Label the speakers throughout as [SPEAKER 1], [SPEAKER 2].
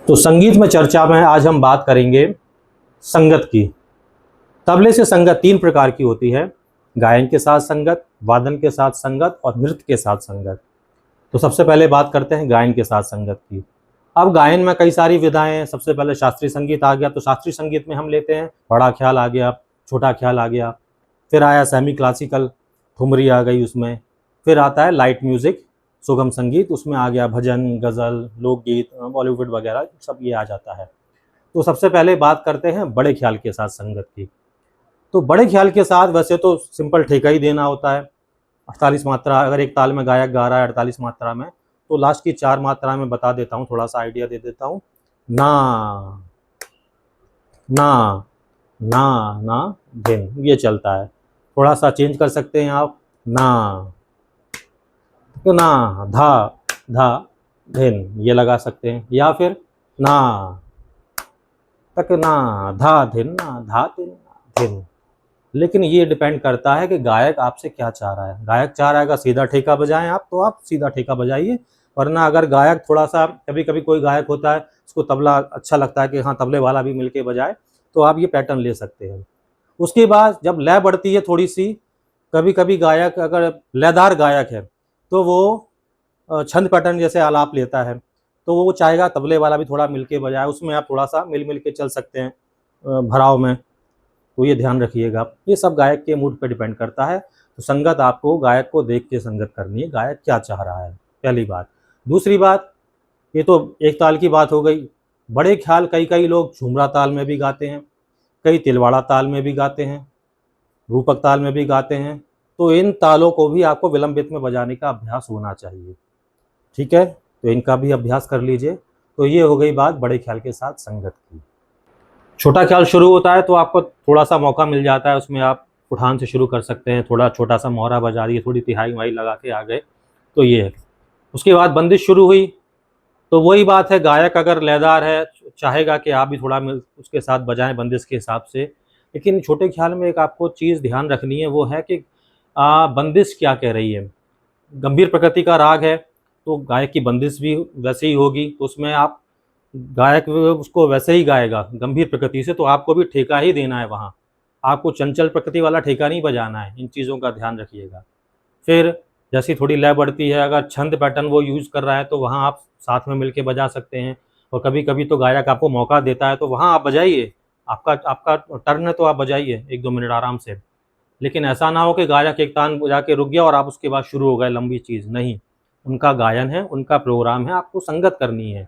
[SPEAKER 1] तो संगीत में चर्चा में आज हम बात करेंगे संगत की। तबले से संगत तीन प्रकार की होती है, गायन के साथ संगत, वादन के साथ संगत और नृत्य के साथ संगत। तो सबसे पहले बात करते हैं गायन के साथ संगत की। अब गायन में कई सारी विधाएं हैं। सबसे पहले शास्त्रीय संगीत आ गया, तो शास्त्रीय संगीत में हम लेते हैं बड़ा ख्याल आ गया, छोटा ख्याल आ गया, फिर आया सेमी क्लासिकल, ठुमरी आ गई उसमें, फिर आता है लाइट म्यूजिक, सुगम संगीत, उसमें आ गया भजन, गज़ल, लोकगीत, बॉलीवुड वगैरह, सब ये आ जाता है। तो सबसे पहले बात करते हैं बड़े ख्याल के साथ संगत की। तो बड़े ख्याल के साथ वैसे तो सिंपल ठेका ही देना होता है। 48 मात्रा, अगर एक ताल में गायक गा रहा है 48 मात्रा में, तो लास्ट की 4 मात्रा में बता देता हूँ, थोड़ा सा आइडिया दे देता हूँ। ना ना ना ना धिन, ये चलता है। थोड़ा सा चेंज कर सकते हैं आप, ना तो ना धा धा धिन, ये लगा सकते हैं, या फिर ना तक ना धा धिन ना धा धिन धिन। लेकिन ये डिपेंड करता है कि गायक आपसे क्या चाह रहा है। गायक चाह रहा है कि सीधा ठेका बजाएं आप, तो आप सीधा ठेका बजाइए। वरना अगर गायक थोड़ा सा, कभी कभी कोई गायक होता है उसको तबला अच्छा लगता है कि हाँ तबले वाला भी मिलके बजाए, तो आप ये पैटर्न ले सकते हैं। उसके बाद जब लय बढ़ती है थोड़ी सी, कभी कभी गायक अगर लयदार गायक है तो वो छंद पैटर्न जैसे आलाप लेता है, तो वो चाहेगा तबले वाला भी थोड़ा मिलके बजाए, उसमें आप थोड़ा सा मिल के चल सकते हैं भराव में। तो ये ध्यान रखिएगा, ये सब गायक के मूड पे डिपेंड करता है। तो संगत आपको गायक को देख के संगत करनी है, गायक क्या चाह रहा है, पहली बात। दूसरी बात, ये तो एक ताल की बात हो गई। बड़े ख्याल कई कई लोग झुमरा ताल में भी गाते हैं, कई तिलवाड़ा ताल में भी गाते हैं, रूपक ताल में भी गाते हैं। तो इन तालों को भी आपको विलंबित में बजाने का अभ्यास होना चाहिए, ठीक है। तो इनका भी अभ्यास कर लीजिए। तो ये हो गई बात बड़े ख्याल के साथ संगत की। छोटा ख्याल शुरू होता है तो आपको थोड़ा सा मौका मिल जाता है, उसमें आप उठान से शुरू कर सकते हैं, थोड़ा छोटा सा मोहरा बजा दिए, थोड़ी तिहाई वहाई लगा के आ गए, तो ये है। उसके बाद बंदिश शुरू हुई, तो वही बात है, गायक अगर लयदार है चाहेगा कि आप भी थोड़ा उसके साथ बजाएं बंदिश के हिसाब से। लेकिन छोटे ख्याल में एक आपको चीज़ ध्यान रखनी है, वो है कि बंदिश क्या कह रही है। गंभीर प्रकृति का राग है तो गायक की बंदिश भी वैसे ही होगी, तो उसमें आप गायक उसको वैसे ही गाएगा गंभीर प्रकृति से, तो आपको भी ठेका ही देना है वहाँ। आपको चंचल प्रकृति वाला ठेका नहीं बजाना है, इन चीज़ों का ध्यान रखिएगा। फिर जैसी थोड़ी लय बढ़ती है, अगर छंद पैटर्न वो यूज़ कर रहा है तो वहाँ आप साथ में मिलके बजा सकते हैं। और कभी कभी तो गायक आपको मौका देता है तो वहाँ आप बजाइए, आपका आपका टर्न है तो आप बजाइए 1-2 मिनट आराम से। लेकिन ऐसा ना हो कि गायक एक तान बजा के रुक गया और आप उसके बाद शुरू हो गए लंबी चीज़, नहीं। उनका गायन है, उनका प्रोग्राम है, आपको संगत करनी है।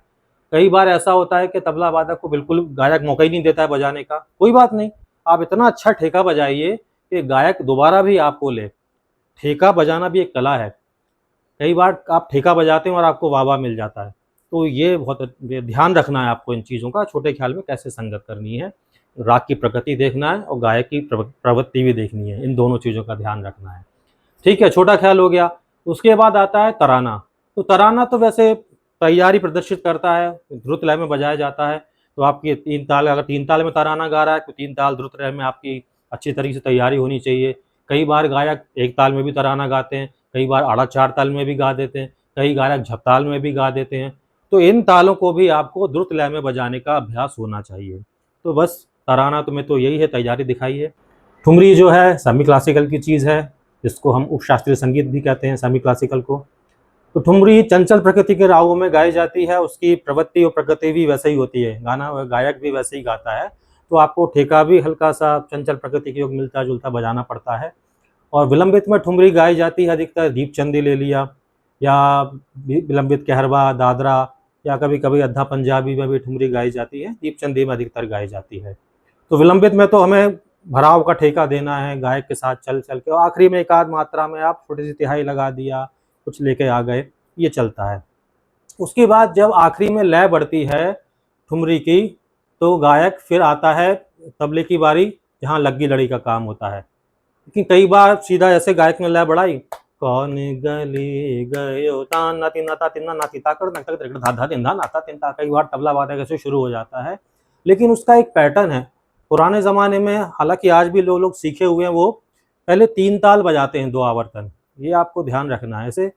[SPEAKER 1] कई बार ऐसा होता है कि तबला वादक को बिल्कुल गायक मौका ही नहीं देता है बजाने का, कोई बात नहीं, आप इतना अच्छा ठेका बजाइए कि गायक दोबारा भी आपको ले। ठेका बजाना भी एक कला है। कई बार आप ठेका बजाते हैं और आपको वाह-वाह मिल जाता है। तो ये बहुत ध्यान रखना है आपको इन चीज़ों का, छोटे ख्याल में कैसे संगत करनी है। राग की प्रकृति देखना है और गायक की प्रवृत्ति भी देखनी है, इन दोनों चीज़ों का ध्यान रखना है। ठीक है, छोटा ख्याल हो गया। उसके बाद आता है तराना। तो तराना तो वैसे तैयारी प्रदर्शित करता है, द्रुत लय में बजाया जाता है। तो आपकी 3 ताल, अगर 3 ताल में तराना गा रहा है तो 3 ताल द्रुत लय में आपकी अच्छी तरीके से तैयारी होनी चाहिए। कई बार गायक 1 ताल में भी तराना गाते हैं, कई बार आड़ा 4 ताल में भी गा देते हैं, कई गायक झपताल में भी गा देते हैं। तो इन तालों को भी आपको द्रुत लय में बजाने का अभ्यास होना चाहिए। तो बस तराना तो में तो यही है, तैयारी दिखाई है। ठुमरी जो है सेमी क्लासिकल की चीज़ है, जिसको हम उपशास्त्रीय संगीत भी कहते हैं सेमी क्लासिकल को। तो ठुमरी चंचल प्रकृति के रागों में गाई जाती है, उसकी प्रवृत्ति और प्रकृति भी वैसे ही होती है, गाना गायक भी वैसे ही गाता है। तो आपको ठेका भी हल्का सा चंचल प्रकृति के योग मिलता जुलता बजाना पड़ता है। और विलंबित में ठुमरी गाई जाती है अधिकतर दीपचंदी ले लिया, या विलंबित कहरवा, दादरा, या कभी कभी अद्धा पंजाबी में भी ठुमरी गाई जाती है, दीपचंदी में अधिकतर गाई जाती है। तो विलंबित में तो हमें भराव का ठेका देना है गायक के साथ चल चल के, और आखिरी में एक आध मात्रा में आप छोटी सी तिहाई लगा दिया, कुछ लेके आ गए, ये चलता है। उसके बाद जब आखिरी में लय बढ़ती है ठुमरी की, तो गायक फिर आता है तबले की बारी, जहाँ लग्गी लड़ी का काम होता है। लेकिन कई बार सीधा ऐसे गायक ने लय बढ़ाई, कौन गली गयो तान ना तिन्ना ता तिन्ना ना तिता कर नक तक धा धा तिन्ना नाता तिन्ता, कई बार तबला वादक ऐसे शुरू हो जाता है। लेकिन उसका एक पैटर्न है। पुराने ज़माने में, हालांकि आज भी लोग सीखे हुए हैं, वो पहले 3 ताल बजाते हैं 2 आवर्तन, ये आपको ध्यान रखना है। ऐसे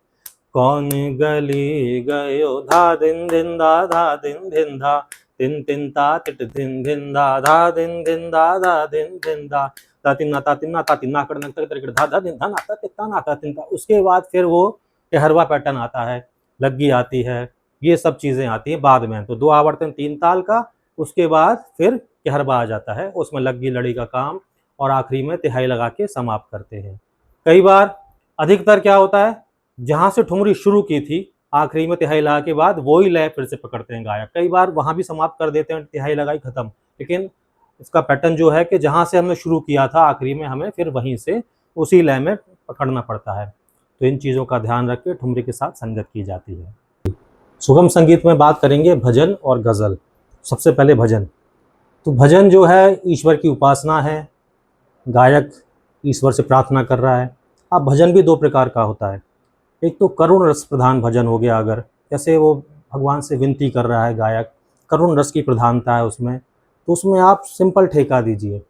[SPEAKER 1] कौन गली गयो धा दिन दिन धा दिन दिन धा तिन तिन ता तिट दिन दिन धा दिन दिन धा दिन दिन धा ता तिन्ना कर नक तक धा दिन धा नाता तित्ता नाता तिन्ता। उसके बाद फिर वो कहरवा पैटर्न आता है, लग्गी आती है, ये सब चीज़ें आती हैं बाद में। तो 2 आवर्तन 3 ताल का, उसके बाद फिर कहरवा आ जाता है, उसमें लग्गी लड़ी का काम, और आखिरी में तिहाई लगा के समाप्त करते हैं। कई बार अधिकतर क्या होता है, जहाँ से ठुमरी शुरू की थी आखिरी में तिहाई लगा के बाद वही लय फिर से पकड़ते हैं गायक। कई बार वहाँ भी समाप्त कर देते हैं, तिहाई लगाई खत्म, लेकिन इसका पैटर्न जो है कि जहाँ से हमने शुरू किया था आखिरी में हमें फिर वहीं से उसी लय में पकड़ना पड़ता है। तो इन चीज़ों का ध्यान रख के ठुमरी के साथ संगत की जाती है। सुगम संगीत में बात करेंगे भजन और गज़ल। सबसे पहले भजन। तो भजन जो है ईश्वर की उपासना है, गायक ईश्वर से प्रार्थना कर रहा है। अब भजन भी 2 प्रकार का होता है। एक तो करुण रस प्रधान भजन हो गया, अगर जैसे वो भगवान से विनती कर रहा है गायक, करुण रस की प्रधानता है उसमें, तो उसमें आप सिंपल ठेका दीजिए।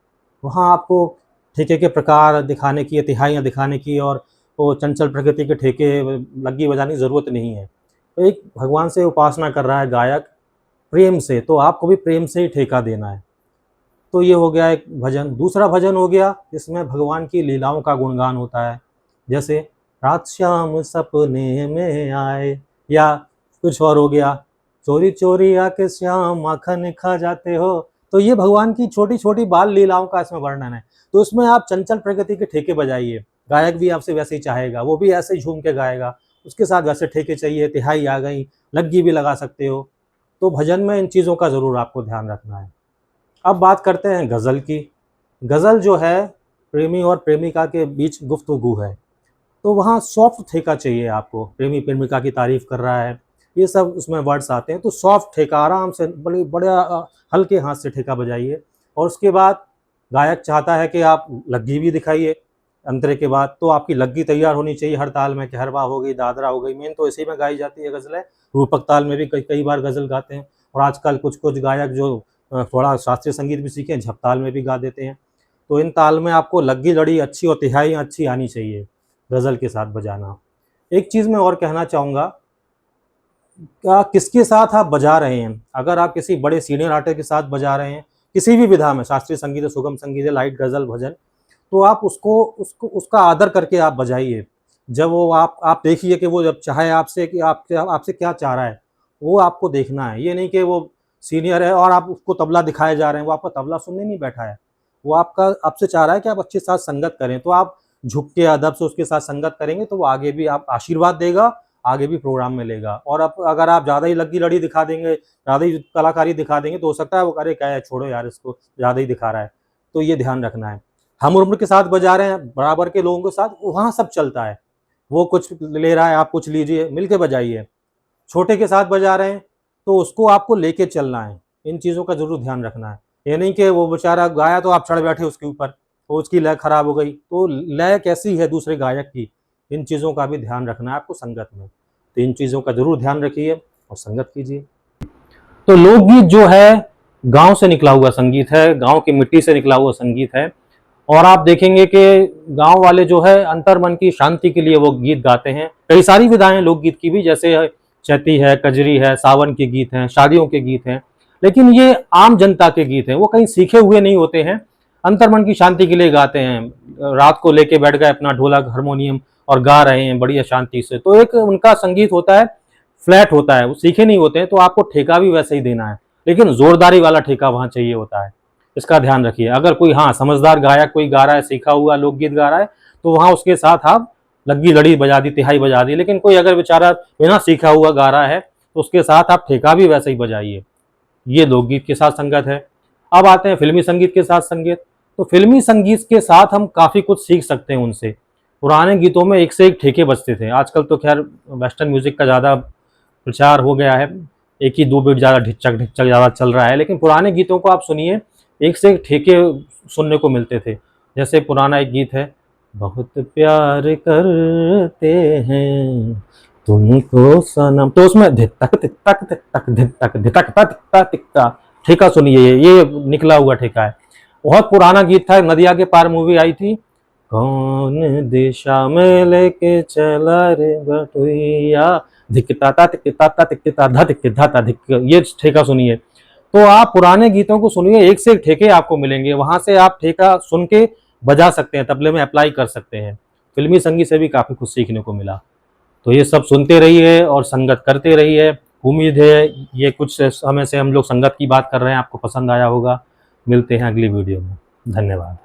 [SPEAKER 1] वहाँ आपको ठेके के प्रकार दिखाने की, तिहाइयाँ दिखाने की और वो चंचल प्रकृति के ठेके लग्गी बजाने की ज़रूरत नहीं है। तो एक भगवान से उपासना कर रहा है गायक प्रेम से, तो आपको भी प्रेम से ही ठेका देना है। तो ये हो गया एक भजन। दूसरा भजन हो गया जिसमें भगवान की लीलाओं का गुणगान होता है, जैसे रात श्याम सपने में आए, या कुछ और हो गया, चोरी चोरी आके श्याम माखन खा जाते हो। तो ये भगवान की छोटी छोटी बाल लीलाओं का इसमें वर्णन है। तो इसमें आप चंचल प्रकृति के ठेके बजाइए, गायक भी आपसे वैसे ही चाहेगा, वो भी ऐसे ही झूम के गाएगा, उसके साथ वैसे ठेके चाहिए, तिहाई आ गई, लग्गी भी लगा सकते हो। तो भजन में इन चीज़ों का ज़रूर आपको ध्यान रखना है। अब बात करते हैं गज़ल की। गज़ल जो है प्रेमी और प्रेमिका के बीच गुफ्तगू है, तो वहाँ सॉफ्ट ठेका चाहिए आपको। प्रेमी प्रेमिका की तारीफ़ कर रहा है, ये सब उसमें वर्ड्स आते हैं, तो सॉफ्ट ठेका आराम से बड़े हल्के हाथ से ठेका बजाइए। और उसके बाद गायक चाहता है कि आप लग्गी भी दिखाइए अंतरे के बाद, तो आपकी लग्गी तैयार होनी चाहिए हर ताल में। कहरवा हो गई, दादरा हो गई, मेन तो इसी में गाई जाती है गज़लें। रूपक ताल में भी कई बार गज़ल गाते हैं, और आजकल कुछ गायक जो थोड़ा शास्त्रीय संगीत भी सीखे, झपताल में भी गा देते हैं। तो इन ताल में आपको लग्गी लड़ी अच्छी और तिहाई अच्छी आनी चाहिए गज़ल के साथ बजाना। एक चीज़ मैं और कहना चाहूँगा, क्या किसके साथ आप बजा रहे हैं। अगर आप किसी बड़े सीनियर आर्टिस्ट के साथ बजा रहे हैं, किसी भी विधा में, शास्त्रीय संगीत है, सुगम संगीत है, लाइट गज़ल भजन, तो आप उसका आदर करके आप बजाइए। जब वो आप देखिए कि वो जब चाहे आपसे कि आपसे क्या चाह रहा है, वो आपको देखना है। ये नहीं कि वो सीनियर है और आप उसको तबला दिखाए जा रहे हैं, वो आपका तबला सुनने नहीं बैठा है, वो आपसे चाह रहा है कि आप अच्छे साथ संगत करें। तो आप झुक के अदब से उसके साथ संगत करेंगे, तो वो आगे भी आप आशीर्वाद देगा, आगे भी प्रोग्राम में लेगा। और अगर आप ज़्यादा ही लग्गी लड़ी दिखा देंगे, ज़्यादा ही कलाकारी दिखा देंगे, तो हो सकता है वो अरे क्या है, छोड़ो यार, इसको ज़्यादा ही दिखा रहा है। तो ये ध्यान रखना है। हम उम्र के साथ बजा रहे हैं, बराबर के लोगों के साथ, वहाँ सब चलता है। वो कुछ ले रहा है, आप कुछ लीजिए, मिल के बजाइए। छोटे के साथ बजा रहे हैं, तो उसको आपको लेके चलना है। इन चीज़ों का ज़रूर ध्यान रखना है। ये नहीं कि वो बेचारा गाया तो आप चढ़ बैठे उसके ऊपर, तो उसकी लय खराब हो गई। तो लय कैसी है दूसरे गायक की, इन चीज़ों का भी ध्यान रखना है आपको संगत में। तो इन चीज़ों का ज़रूर ध्यान रखिए और संगत कीजिए। तो लोकगीत जो है गांव से निकला हुआ संगीत है, गांव की मिट्टी से निकला हुआ संगीत है। और आप देखेंगे कि गांव वाले जो है अंतर्मन की शांति के लिए वो गीत गाते हैं। कई सारी विधाएं लोकगीत की भी, जैसे चैती है, कजरी है, सावन के गीत हैं, शादियों के गीत हैं। लेकिन ये आम जनता के गीत हैं, वो कहीं सीखे हुए नहीं होते हैं, अंतर्मन की शांति के लिए गाते हैं। रात को लेके बैठ गए अपना ढोलक हारमोनियम और गा रहे हैं बढ़िया शांति से। तो एक उनका संगीत होता है, फ्लैट होता है, वो सीखे नहीं होते हैं। तो आपको ठेका भी वैसे ही देना है, लेकिन जोरदारी वाला ठेका वहाँ चाहिए होता है। इसका ध्यान रखिए। अगर कोई समझदार गायक कोई गा रहा है, सीखा हुआ लोकगीत गा रहा है, तो वहाँ उसके साथ आप लग्गी लड़ी बजा दी, तिहाई बजा दी। लेकिन कोई अगर बेचारा बिना सीखा हुआ गा रहा है, तो उसके साथ आप ठेका भी वैसे ही बजाइए। ये लोकगीत के साथ संगत है। अब आते हैं फिल्मी संगीत के साथ संगीत। तो फिल्मी संगीत के साथ हम काफ़ी कुछ सीख सकते हैं उनसे। पुराने गीतों में एक से एक ठेके बजते थे। आजकल तो खैर वेस्टर्न म्यूजिक का ज़्यादा प्रचार हो गया है, एक ही दो बीट ज़्यादा ढिच्चक ढिच्चक ज़्यादा चल रहा है। लेकिन पुराने गीतों को आप सुनिए, एक से एक ठेके सुनने को मिलते थे। जैसे पुराना एक गीत है, बहुत प्यार करते हैं तुमको सनम, तो उसमें धितक धितक धितक धितक धितक धितक धितक ठेका सुनिए, ये निकला हुआ ठेका है। बहुत पुराना गीत था, नदिया के पार मूवी आई थी, कौन दिशा में लेके चला रे बटुइया, धिक ताता धिक ताता धिक ताता धिक धाता धिक। ये ठेका सुनिए। तो आप पुराने गीतों को सुनिए, एक से एक ठेके आपको मिलेंगे, वहां से आप ठेका सुन के बजा सकते हैं, तबले में अप्लाई कर सकते हैं। फिल्मी संगीत से भी काफी कुछ सीखने को मिला। तो ये सब सुनते रहिए और संगत करते रहिए। उम्मीद है ये कुछ समय से हम लोग संगत की बात कर रहे हैं, आपको पसंद आया होगा। मिलते हैं अगली वीडियो में। धन्यवाद।